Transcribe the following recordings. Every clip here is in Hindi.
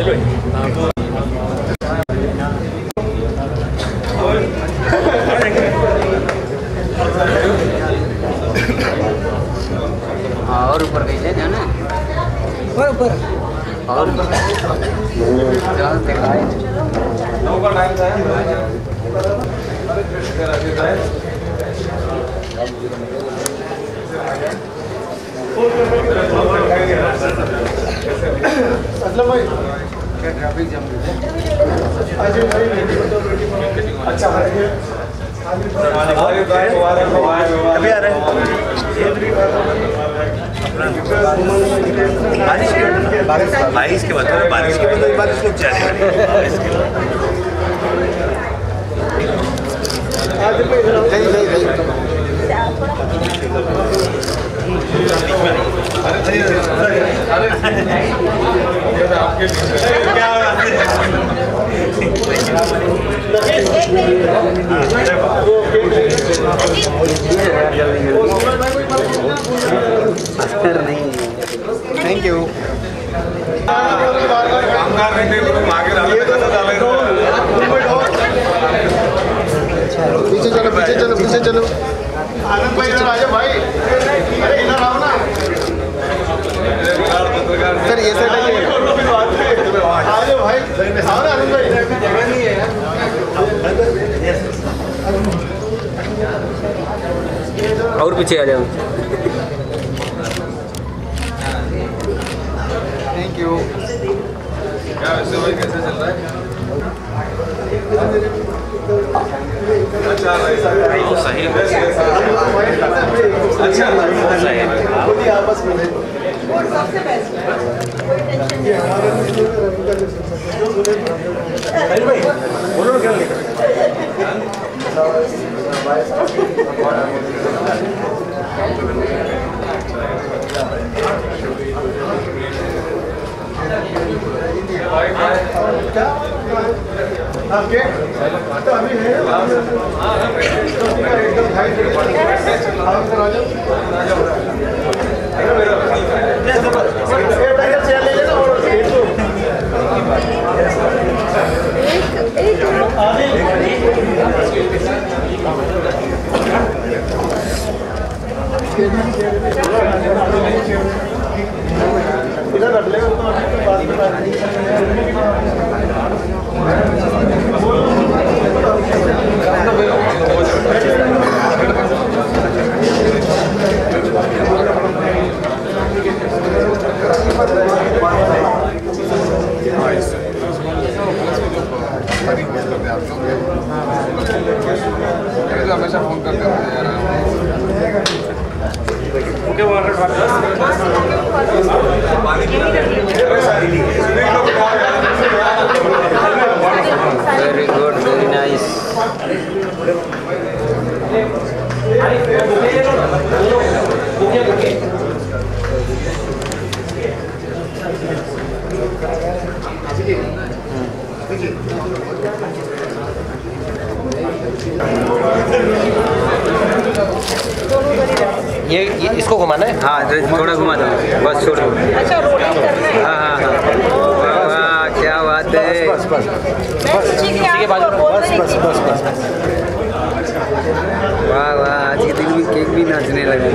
और ऊपर कैसे जाना ऊपर और ट्रैफिक जाम अच्छा अभी आ रहे हैं बारिश के बाद बारिश रुक जाने थैंक यू पीछे चलो आनंद भाई इधर आ जाओ भाई अरे इधर आओ ना सर ये साइड आ जाओ भाई आओ ना आनंद भाई जगह नहीं है और पीछे आ जाओ थैंक यू क्या वैसे भाई कैसे चल रहा है अच्छा सही अच्छा सही आपस में सबसे बेस्ट कोई टेंशन नहीं भाई बोलो क्या आपके तो अभी है एकदम इधर रख ले हमेशा फोन करते हैं okay very good very nice ये इसको घुमाना है हाँ थोड़ा घुमा दो बस छोड़ो अच्छा रोलिंग करना है हाँ हाँ हाँ वाह क्या बात है बस बस वाह वाह आज के दिन भी केक भी नाचने लगे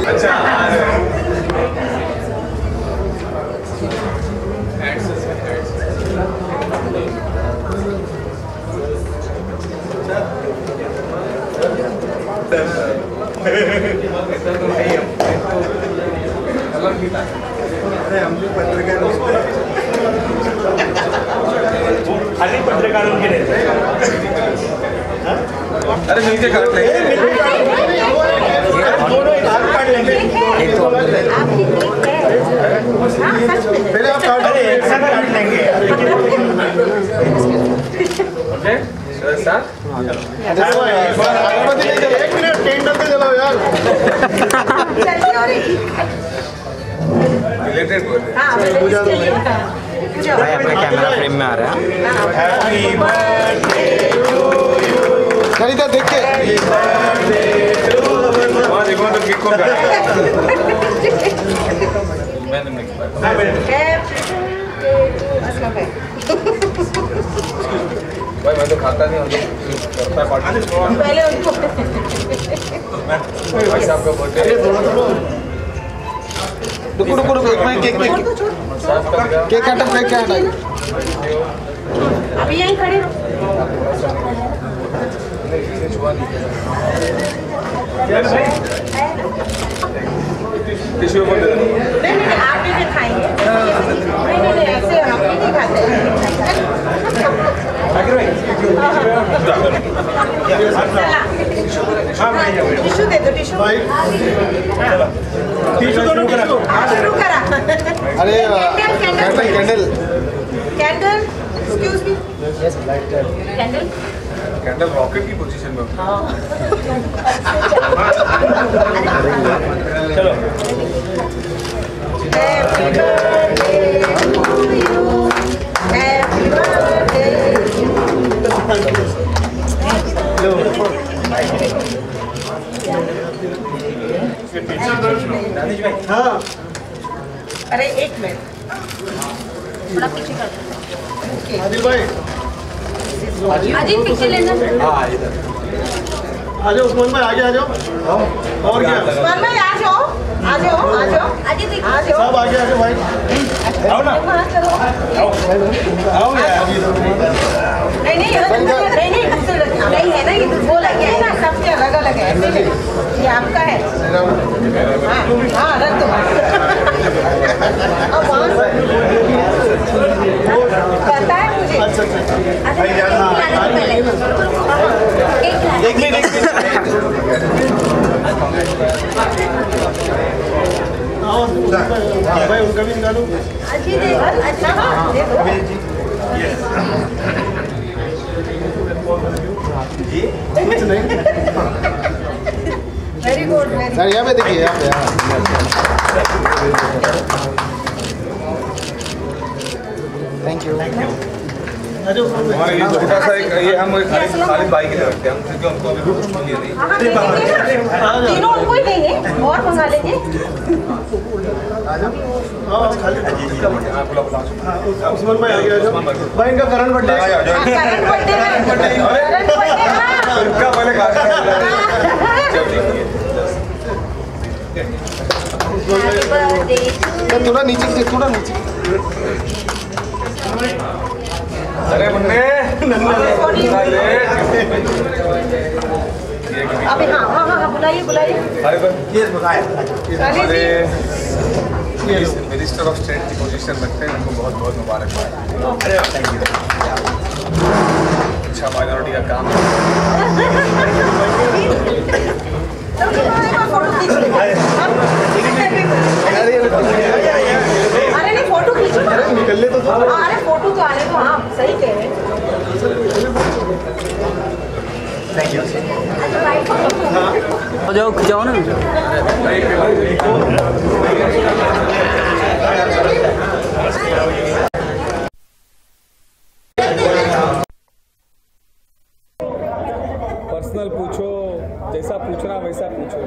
अच्छा अरे हम लोग पत्रकार खाली पत्रकारों के लिए अरे नीचे काट लेंगे एक तो पहले आप काट एक साथ काट लेंगे ओके सर एक मिनट टेंडर पे चलो यार रिलेटेड बोल भाई अपने कैमरा फ्रेम में आ रहा है। इधर देख के भाई मैं तो खाता नहीं हूँ, पहले उनको भाई साहब का बर्थडे रुको एक मिनट केक काटा फेंक के आना अभी यहीं खड़े रहो। टिश्यू बोल दे। नहीं आप भी खाएंगे। नहीं ऐसे हम भी नहीं खाते। टिश्यू दे दो टिश्यू। टिश्यू शुरू करा। अरे candle excuse me candle candle rocket की पोजीशन में चलो। Happy birthday to you happy birthday हाँ अरे एक मिनट थोड़ा पीछे कर दो। आदिल भाई अजीब पिक्चर लेना। हाँ इधर आ जाओ उस्मान भाई आगे आ जाओ और क्या उस्मान भाई आ जाओ अजीब आ जाओ सब आगे आ जाओ भाई आओ ना चलो आओ यार नहीं दूसरे नहीं है ना ये वो लगे है ना सबके अलग अलग है ऐसे नहीं ये आपका है। हाँ रख दो। अब वहाँ पता है मुझे। एक मिनट भाई उनका भी निकालो। अच्छा हाँ दे दो। कुछ नहीं वेरी गुड सर यहाँ पे देखिए यहाँ पे थैंक यू हमारे ये छोटा सा एक ये हम खाली बाइक के लिए रखते हैं हम, क्योंकि हमको अभी कुछ नहीं है। तीनों उनको ही देंगे और मंगा लेंगे। उस्मान भाई आगे आ जाओ भाई इनका करण बर्थडे करंट बर्थडे उनका पहले थोड़ा नीचे अरे मुन्ने अभी हाँ बुलाइए मिनिस्टर ऑफ स्टेट की पोजीशन रखते हैं, उनको बहुत बहुत मुबारकबाद। अरे थैंक यू। अच्छा माइनॉरिटी का काम अरे नहीं फोटो खींचो निकल ले तो अरे फोटो तो आने दो। हाँ सही कह रहे हैं। थैंक यू जाओ खिंचाओ ना। पर्सनल पूछो, जैसा पूछना वैसा पूछो।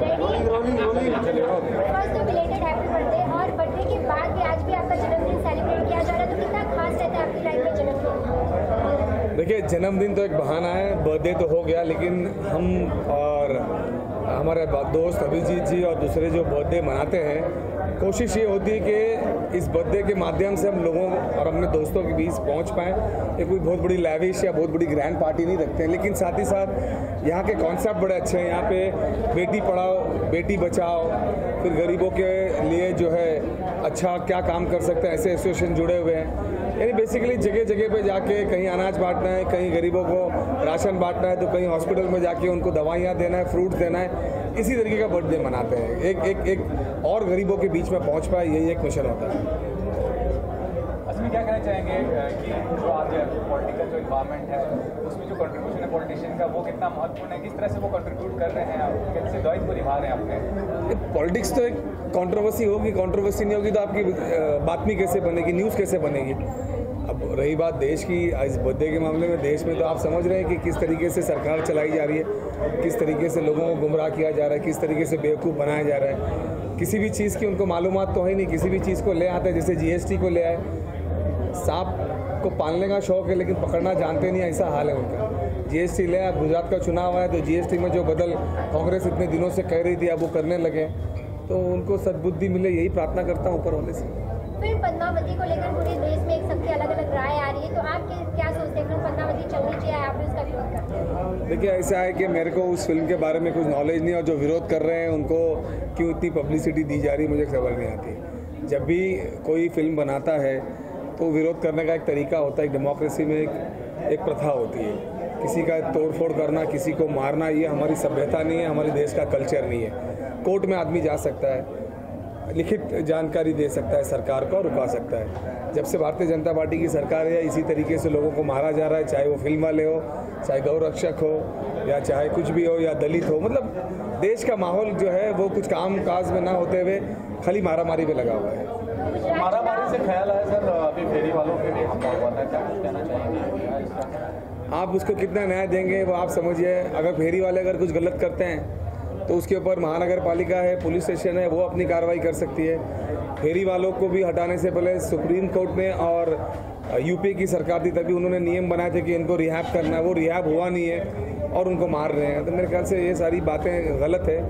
और बर्थडे के बाद भी आज भी आपका जन्मदिन सेलिब्रेट किया जा रहा है, तो कितना खास रहता है आपकी लाइफ में जन्मदिन? देखिए जन्मदिन तो एक बहाना है, बर्थडे तो हो गया, लेकिन हम और हमारे दोस्त अभिजीत जी और दूसरे जो बर्थडे मनाते हैं, कोशिश ये होती है कि इस बर्थडे के माध्यम से हम लोगों और अपने दोस्तों के बीच पहुंच पाएँ। ये कोई बहुत बड़ी लैविश या बहुत बड़ी ग्रैंड पार्टी नहीं रखते हैं, लेकिन साथ ही साथ यहाँ के कॉन्सेप्ट बड़े अच्छे हैं। यहाँ पे बेटी पढ़ाओ बेटी बचाओ, फिर गरीबों के लिए जो है अच्छा क्या काम कर सकते हैं, ऐसे एसोसिएशन जुड़े हुए हैं। यानी बेसिकली जगह जगह पे जाके कहीं अनाज बांटना है, कहीं गरीबों को राशन बांटना है, तो कहीं हॉस्पिटल में जाके उनको दवाइयाँ देना है, फ्रूट देना है। इसी तरीके का बर्थडे मनाते हैं, एक और गरीबों के बीच में पहुंच पाए, यही एक मिशन होता है। असली क्या कहना चाहेंगे कि जो आज पॉलिटिकल जो इन्वायरमेंट है उसमें जो कंट्रीब्यूशन है पॉलिटिशियन का, वो कितना महत्वपूर्ण है, किस तरह से वो कंट्रीब्यूट कर रहे हैं, कैसे दायित्व को निभा रहे हैं अपने? पॉलिटिक्स तो एक कंट्रोवर्सी होगी, कंट्रोवर्सी नहीं होगी तो आपकी बातमी कैसे बनेगी, न्यूज़ कैसे बनेगी। रही बात देश की, इस बर्थडे के मामले में देश में तो आप समझ रहे हैं कि किस तरीके से सरकार चलाई जा रही है, किस तरीके से लोगों को गुमराह किया जा रहा है, किस तरीके से बेवकूफ़ बनाया जा रहा है। किसी भी चीज़ की उनको मालूमात तो है नहीं, किसी भी चीज़ को ले आते हैं। जैसे GST को ले आए, सांप को पालने का शौक है लेकिन पकड़ना जानते नहीं, ऐसा हाल है उनका। GST ले आए, गुजरात का चुनाव आया तो GST में जो बदल कांग्रेस इतने दिनों से कह रही थी अब वो करने लगे, तो उनको सद्बुद्धि मिले, यही प्रार्थना करता हूँ ऊपर वाले से। फिर पद्मावती को लेकर पूरे देश में एक सबकी अलग अलग राय आ रही है, तो आप क्या सोचते हैं, फिर पद्मावती चलनी चाहिए, आप भी उसका विरोध करते हैं? देखिए ऐसा है कि मेरे को उस फिल्म के बारे में कुछ नॉलेज नहीं, और जो विरोध कर रहे हैं उनको क्यों इतनी पब्लिसिटी दी जा रही है मुझे समझ नहीं आती। जब भी कोई फिल्म बनाता है तो विरोध करने का एक तरीका होता है, एक डेमोक्रेसी में एक प्रथा होती है। किसी का तोड़फोड़ करना, किसी को मारना, ये हमारी सभ्यता नहीं है, हमारे देश का कल्चर नहीं है। कोर्ट में आदमी जा सकता है, लिखित जानकारी दे सकता है सरकार को और रुका सकता है। जब से भारतीय जनता पार्टी की सरकार है, इसी तरीके से लोगों को मारा जा रहा है, चाहे वो फिल्म वाले हो, चाहे गौ रक्षक हो, या चाहे कुछ भी हो, या दलित हो। मतलब देश का माहौल जो है वो कुछ काम काज में ना होते हुए खाली मारामारी पे लगा हुआ है। मारामारी से ख्याल है सर, अभी फेरी वालों पे भी हमला हुआ था, क्या कुछ कहना चाहेंगे? आप उसको कितना न्याय देंगे वो आप समझिए। अगर फेरी वाले अगर कुछ गलत करते हैं तो उसके ऊपर महानगर पालिका है, पुलिस स्टेशन है, वो अपनी कार्रवाई कर सकती है। फेरी वालों को भी हटाने से पहले सुप्रीम कोर्ट ने और यूपी की सरकार थी तभी उन्होंने नियम बनाए थे कि इनको रिहैब करना है, वो रिहैब हुआ नहीं है और उनको मार रहे हैं। तो मेरे ख्याल से ये सारी बातें गलत है।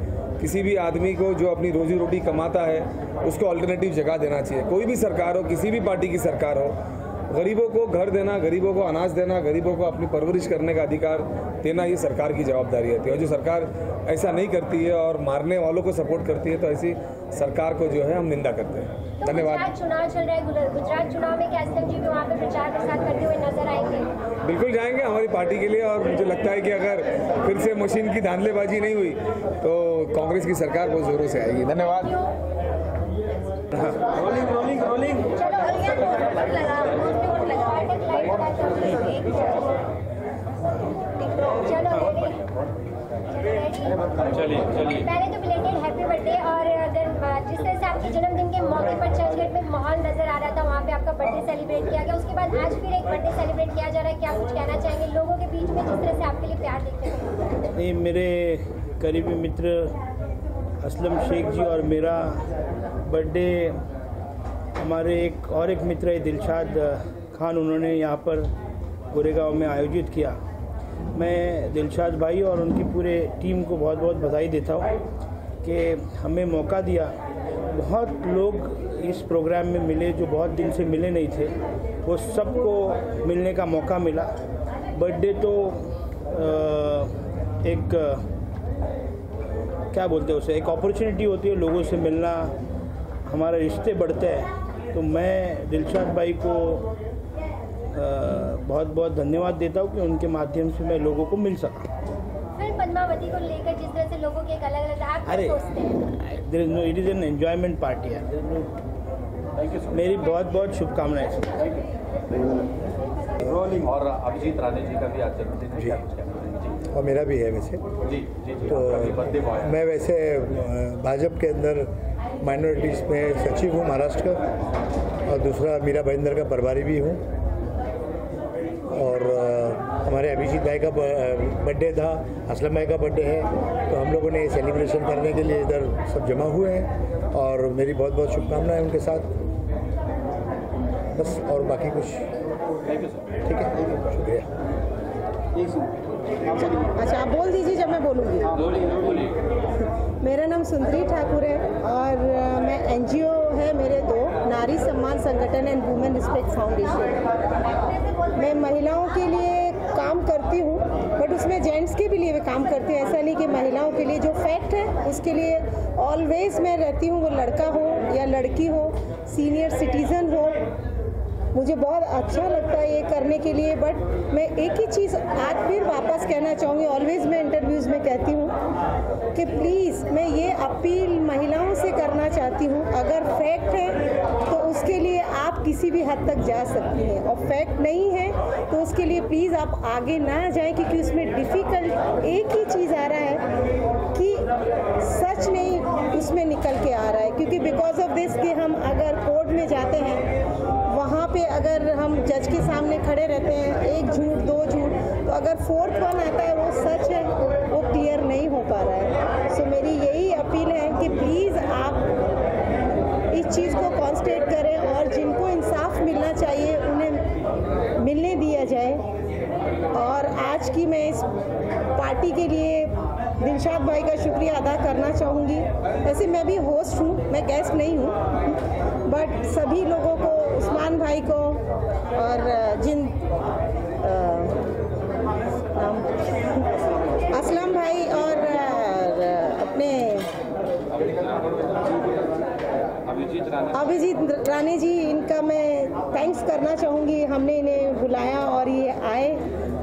किसी भी आदमी को जो अपनी रोजी रोटी कमाता है उसको अल्टरनेटिव जगह देना चाहिए। कोई भी सरकार हो, किसी भी पार्टी की सरकार हो, गरीबों को घर देना, गरीबों को अनाज देना, गरीबों को अपनी परवरिश करने का अधिकार देना, ये सरकार की जवाबदारी होती है। और जो सरकार ऐसा नहीं करती है और मारने वालों को सपोर्ट करती है तो ऐसी सरकार को जो है हम निंदा करते हैं। तो धन्यवाद। गुजरात चुनाव चल रहा है, गुजरात चुनाव में क्या एसएम जी भी वहाँ पे प्रचार प्रसार करते हुए नजर आएंगे? बिल्कुल जाएंगे हमारी पार्टी के लिए, और मुझे लगता है कि अगर फिर से मशीन की धांधलेबाजी नहीं हुई तो कांग्रेस की सरकार बहुत जोरों से आएगी। धन्यवाद। Rolling rolling rolling. चलिए पहले तो बिलेटेड हैप्पी बर्थडे। और अगर जिस तरह से आपके जन्मदिन के मौके पर चर्चगेट में माहौल नजर आ रहा था, वहाँ पे आपका बर्थडे सेलिब्रेट किया गया, उसके बाद आज फिर एक बर्थडे सेलिब्रेट किया जा रहा है, क्या कुछ कहना चाहेंगे लोगों के बीच में जिस तरह से आपके लिए प्यार देखते हैं? नहीं, मेरे करीबी मित्र असलम शेख जी और मेरा बर्थडे हमारे एक मित्र है दिलशाद खान, उन्होंने यहाँ पर गोरेगांव में आयोजित किया। मैं दिलशाद भाई और उनकी पूरे टीम को बहुत बहुत बधाई देता हूँ कि हमें मौका दिया। बहुत लोग इस प्रोग्राम में मिले जो बहुत दिन से मिले नहीं थे, वो सबको मिलने का मौका मिला। बर्थडे तो एक क्या बोलते हैं उसे, एक अपॉर्चुनिटी होती है लोगों से मिलना, हमारे रिश्ते बढ़ते हैं। तो मैं दिलशाद भाई को बहुत बहुत धन्यवाद देता हूँ कि उनके माध्यम से मैं लोगों को मिल सका। फिर पद्मावती को लेकर जिस तरह से लोगों के एक अलग अलग, आप क्या सोचते हैं? It is an enjoyment party है। मेरी बहुत बहुत शुभकामनाएं। रोलिंग। और अभिजीत राणे जी का भी आज जन्मदिन है, क्या कुछ कहना चाहेंगे? और मेरा भी है वैसे। जी जी जी। तो मैं वैसे भाजपा के अंदर माइनॉरिटीज़ में सचिव हूँ महाराष्ट्र का, और दूसरा मीरा भाईंदर का प्रभारी भी हूँ। और हमारे अभिजीत भाई का बर्थडे था, असलम भाई का बर्थडे है, तो हम लोगों ने सेलिब्रेशन करने के लिए इधर सब जमा हुए हैं और मेरी बहुत बहुत शुभकामनाएं उनके साथ। बस और बाकी कुछ ठीक है, शुक्रिया। अच्छा आप बोल दीजिए जब मैं बोलूँगी। मेरा नाम सुंदरी ठाकुर है और मैं NGO है मेरे दो, नारी सम्मान संगठन एंड वुमेन रिस्पेक्ट फाउंडेशन। मैं महिलाओं के लिए काम करती हूँ, बट उसमें जेंट्स के भी लिए भी काम करती हूँ। ऐसा नहीं कि महिलाओं के लिए जो फैक्ट है उसके लिए ऑलवेज मैं रहती हूँ, वो लड़का हो या लड़की हो, सीनियर सिटीज़न हो। मुझे बहुत अच्छा लगता है ये करने के लिए। बट मैं एक ही चीज़ आज फिर वापस कहना चाहूँगी, ऑलवेज मैं इंटरव्यूज़ में कहती हूँ कि प्लीज़ मैं ये अपील महिलाओं से करना चाहती हूँ, अगर फैक्ट है तो उसके लिए आप किसी भी हद तक जा सकती हैं, और फैक्ट नहीं है तो उसके लिए प्लीज़ आप आगे ना जाएं, क्योंकि उसमें डिफ़िकल्ट एक ही चीज़ आ रहा है कि सच नहीं उसमें निकल के आ रहा है। क्योंकि बिकॉज ऑफ दिस कि हम अगर कोर्ट में जाते हैं, वहाँ पे अगर हम जज के सामने खड़े रहते हैं, एक झूठ दो झूठ, तो अगर फोर्थ वन आता है वो सच है, वो क्लियर नहीं हो पा रहा है। सो मेरी यही अपील है कि प्लीज़ आप इस चीज़ को कॉन्स्टेट करें और जिनको इंसाफ मिलना चाहिए उन्हें मिलने दिया जाए। और आज की मैं इस पार्टी के लिए दिलशाद भाई का शुक्रिया अदा करना चाहूँगी। वैसे मैं भी होस्ट हूँ, मैं गेस्ट नहीं हूँ, बट सभी लोगों को, उस्मान भाई को और जिन असलम भाई और अपने अभिजीत राणे जी, इनका मैं थैंक्स करना चाहूँगी। हमने इन्हें बुलाया और ये आए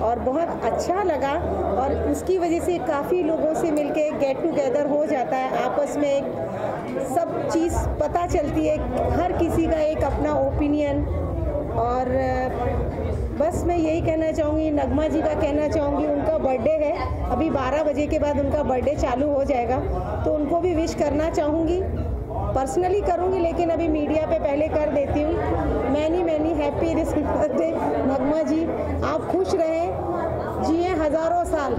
और बहुत अच्छा लगा और उसकी वजह से काफ़ी लोगों से मिलके गेट टुगेदर हो जाता है, आपस में एक सब चीज़ पता चलती है, हर किसी का एक अपना ओपिनियन। और बस मैं यही कहना चाहूँगी, नगमा जी का कहना चाहूँगी, उनका बर्थडे है, अभी 12 बजे के बाद उनका बर्थडे चालू हो जाएगा, तो उनको भी विश करना चाहूँगी। पर्सनली करूँगी लेकिन अभी मीडिया पे पहले कर देती हूँ। मैनी हैप्पी बर्थडे नगमा जी, आप खुश रहें, जिए हज़ारों साल,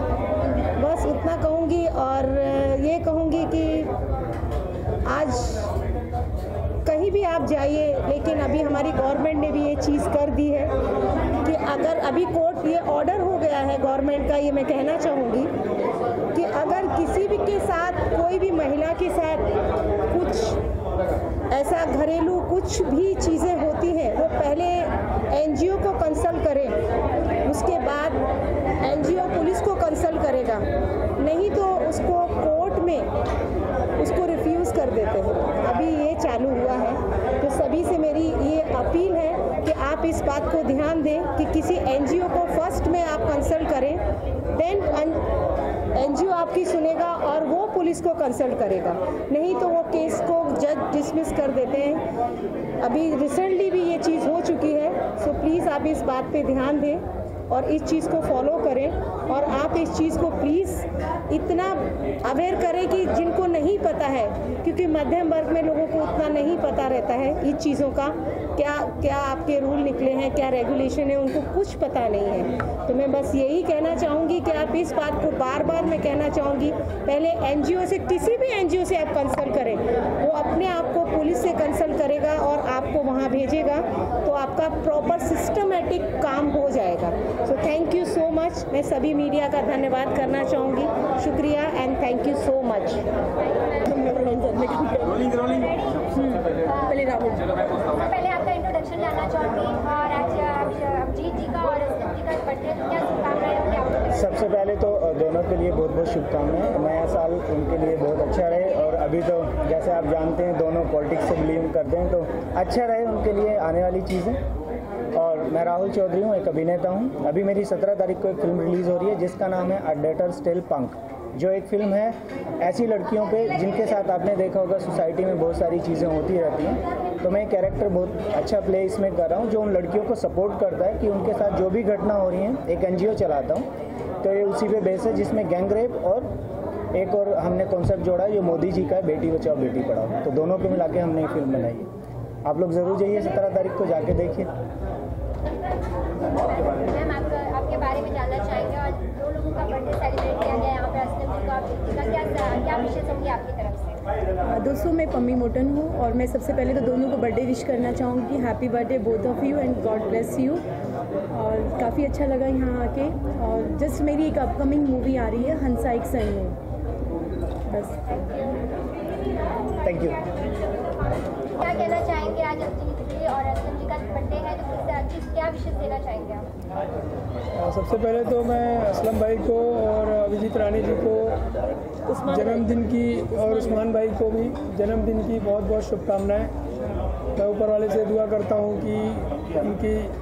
बस उतना कहूँगी। और ये कहूँगी कि आज कहीं भी आप जाइए, लेकिन अभी हमारी गवर्नमेंट ने भी ये चीज़ कर दी है कि अगर अभी कोर्ट ये ऑर्डर हो गया है गवर्नमेंट का, ये मैं कहना चाहूँगी कि अगर किसी भी के साथ, कोई भी महिला के साथ कुछ ऐसा घरेलू कुछ भी चीज़ें होती हैं, वो पहले एनजीओ को कंसल्ट करें, उसके बाद एनजीओ पुलिस को कंसल्ट करेगा, नहीं तो उसको कोर्ट में उसको रिफ्यूज़ कर देते हैं। अभी ये चालू हुआ है, तो सभी से मेरी ये अपील है कि आप इस बात को ध्यान दें कि किसी एनजीओ को फर्स्ट में आप कंसल्ट करें, देन एनजीओ आपकी सुनेगा और वो पुलिस को कंसल्ट करेगा, नहीं तो वो केस को जज डिसमिस कर देते हैं। अभी रिसेंटली भी ये चीज़ हो चुकी है। सो प्लीज़ आप इस बात पे ध्यान दें और इस चीज़ को फॉलो करें और आप इस चीज़ को प्लीज़ इतना अवेयर करें कि जिनको नहीं पता है, क्योंकि मध्यम वर्ग में लोगों को उतना नहीं पता रहता है इस चीज़ों का, क्या आपके रूल निकले हैं, क्या रेगुलेशन है, उनको कुछ पता नहीं है। तो मैं बस यही कहना चाहूँगी कि आप इस बात को बार बार मैं कहना चाहूँगी, पहले एनजीओ से, किसी भी एनजीओ से आप कंसल्ट करें, वो अपने आप को पुलिस से कंसल्ट करेगा और आपको वहाँ भेजेगा, तो आपका प्रॉपर सिस्टमेटिक काम हो जाएगा। So thank you so much. मैं सभी मीडिया का धन्यवाद करना चाहूँगी, शुक्रिया and thank you so much. पहले राहुल, पहले आपका इंट्रोडक्शन जानना चाहूँगी और आज अभिजीत जी का और असलम जी का बर्थडे, तो क्या शुभकामनाएं होंगी आपको? सबसे पहले तो दोनों के लिए बहुत बहुत शुभकामनाएं, नया साल उनके लिए बहुत अच्छा रहे। और अभी तो जैसे आप जानते हैं दोनों पॉलिटिक्स से बिलीव करते हैं, तो अच्छा रहे उनके लिए आने वाली चीज़ें। और मैं राहुल चौधरी हूँ, एक अभिनेता हूँ। अभी मेरी 17 तारीख को एक फिल्म रिलीज़ हो रही है जिसका नाम है अ डेटर स्टिल पंक, जो एक फ़िल्म है ऐसी लड़कियों पे जिनके साथ आपने देखा होगा सोसाइटी में बहुत सारी चीज़ें होती रहती हैं। तो मैं कैरेक्टर बहुत अच्छा प्ले इसमें कर रहा हूँ जो उन लड़कियों को सपोर्ट करता है कि उनके साथ जो भी घटना हो रही है। एक एनजीओ चलाता हूँ, तो ये उसी पे बेस है जिसमें गैंग रेप और एक और हमने कॉन्सेप्ट जोड़ा है जो मोदी जी का है, बेटी बचाओ बेटी पढ़ाओ। तो दोनों को मिला के हमने ये फिल्म बनाई है। आप लोग ज़रूर जाइए 17 तारीख को, जाके देखिए। मैम आपके बारे में जानना चाहेंगे, और 2 लोगों का बर्थडे सेलिब्रेट किया गया यहाँ पर, असलम जी का क्या विशेष होंगी आपकी तरफ से? दोस्तों, मैं पम्मी मोटन हूँ और मैं सबसे पहले तो दोनों को बर्थडे विश करना चाहूँगी। Happy birthday both of you and God bless you. और काफ़ी अच्छा लगा यहाँ आके। और जस्ट मेरी एक अपकमिंग मूवी आ रही है, हंसा एक सन में, बस। Thank you. क्या कहना चाहेंगे, आज अभिजीत जी और असलम जी का बर्थडे है, तो क्या विशेष देना चाहेंगे आप? सबसे पहले तो मैं असलम भाई को और अभिजीत राणे जी को जन्मदिन की, और उस्मान भाई को भी जन्मदिन की बहुत बहुत शुभकामनाएं। मैं ऊपर वाले से दुआ करता हूं कि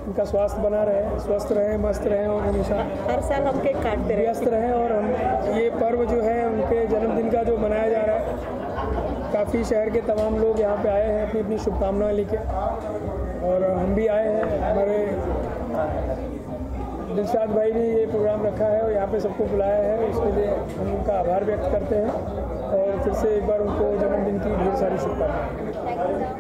इनका स्वास्थ्य बना रहे, स्वस्थ रहे, मस्त रहे और हमेशा हर साल हम केक काटते रहे, व्यस्त रहे। और हम ये पर्व जो है उनके जन्मदिन का जो मनाया जा रहा है, काफ़ी शहर के तमाम लोग यहाँ पे आए हैं अपनी अपनी शुभकामनाएं लेके, और हम भी आए हैं। हमारे दिलशाद भाई ने ये प्रोग्राम रखा है और यहाँ पे सबको बुलाया है, उसके लिए हम उनका आभार व्यक्त करते हैं और फिर से एक बार उनको जन्मदिन की ढेर सारी शुभकामनाएं।